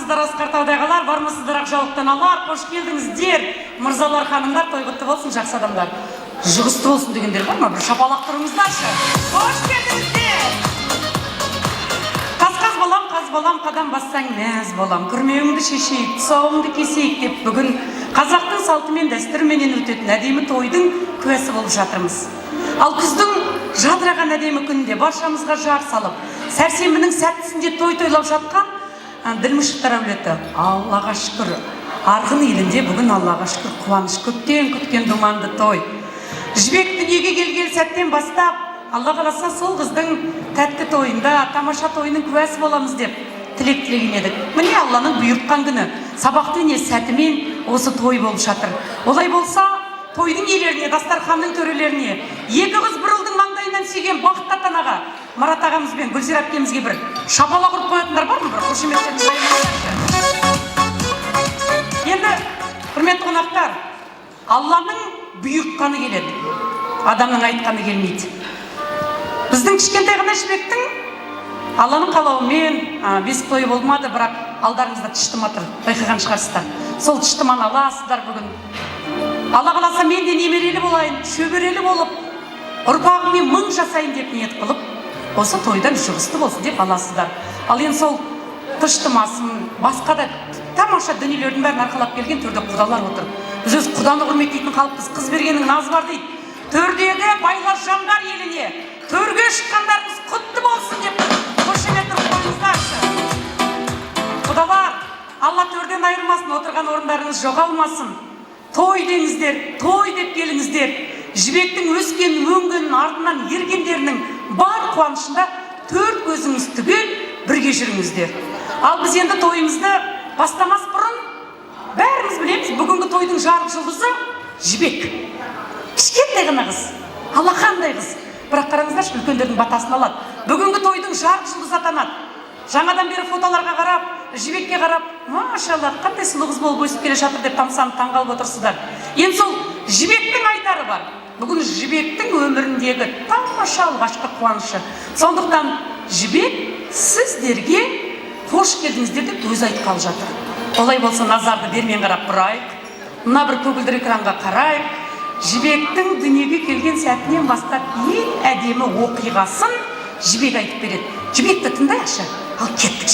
Армысыздар Асқартаудағылар, бармысыздар Ақжаулықтаналар, қош келдіңіздер. Мырзалар, ханымдар, той құтты болсын, жақсы адамдар. Жұғысты болсын дегендер бар ма? Бір шапалақ тұрыңыздаршы. Қош келдіңіздер. Қаз балам, қадам бассаң нәз болам. Күрмеуіңді шешейік, тұсауыңды кесейік деп бүгін қазақтың салты мен дәстүріменен өтетін әдемі тойдың куәсі болып жатырмыз. Ал күздің жадыраған әдемі күнінде баршамызға жар салып, сәрсенбінің сәттісінде той тойлап жатқан Ділмұшықтар әулеті, Аллаға шүкір, арғын елінде бүгін Аллаға шүкір қуаныш, көптен күткен думанды той. Жібек дүниеге келген сәттен бастап, Алла қаласа сол қыздың тәтті тойында, тамаша тойының куәсі боламыз деп тілек тілеген едік. Міне Алланың бұйыртқан күні, сабақты не сәтімен осы той болып жатыр. Олай болса, тойдың иелеріне, дастарханның төрелеріне, екі қыз бір ұлдың маңдайынан сүйген бақытты ата-анаға, Марат ағамыз бен Гүлзира әпкемізге бір шапалақ ұрып қоятындар бар ма? Бір қошеметтеріңізді айтыңыздаршы. Енді, құрметті қонақтар, Алланың бұйыртқаны келеді, адамның айтқаны келмейді. Біздің кішкентай ғана Жібектің Алланың қалауымен бесік тойы болмады, бірақ алдарыңызда тіштіма тұр, байқаған шығарсыздар. Сол тіштіманы аласыздар бүгін. Алла қаласа мен де немерелі болайын, шөберелі болып, ұрпағыммен мың жасайын деп ниет қылып, осы тойдан жұғысты болсын деп аласыздар. Ал енді сол тіштімасын, басқа да тамаша дүниелердің бәрін арқалап келген төрде құдалар отыр. Біз өз құданы құрметтейтін халықпыз, қыз бергеннің назы бар дейді. Төрдегі байлар жандар еліне, төрге шыққандарымыз құтты болсын деп қошемет ұрып қойыңыздаршы. Құдалар, Алла төрден айырмасын, отырған орындарыңыз жоғалмасын. Той деңіздер, той деп келіңіздер. Жібектің өскен, өңгенін артынан ергендерінің бар қуанышында төрт көзіңіз түгел бірге жүріңіздер. Ал біз енді тойымызды бастамас бұрын бәріміз білеміз, бүгінгі тойдың жарық жұлдызы Жібек. Кішкентай ғана қыз, алақандай қыз. Бірақ қараңыздаршы, үлкендердің батасын алады. Бүгінгі тойдың жарық жұлдызы атанады. Жаңадан бері фотоларға қарап, Жібекке қарап, машалла, қандай сұлу қыз болып өсіп келе жатыр деп тамсанып таңғалып отырсыздар. Енді сол Жібектің айтары бар. Бүгін Жібектің өміріндегі тамаша алғашқы қуанышы. Сондықтан Жібек сіздерге қош келдіңіздер деп өз айтқалы жатыр. Олай болса назарды бермен қарап бұрайық, мына бір көгілдір экранға қарайық. Жібектің дүниеге келген сәтінен бастап ең әдемі оқиғасын Жібек айтып береді. Жібекті тыңдайықшы, ал кеттік.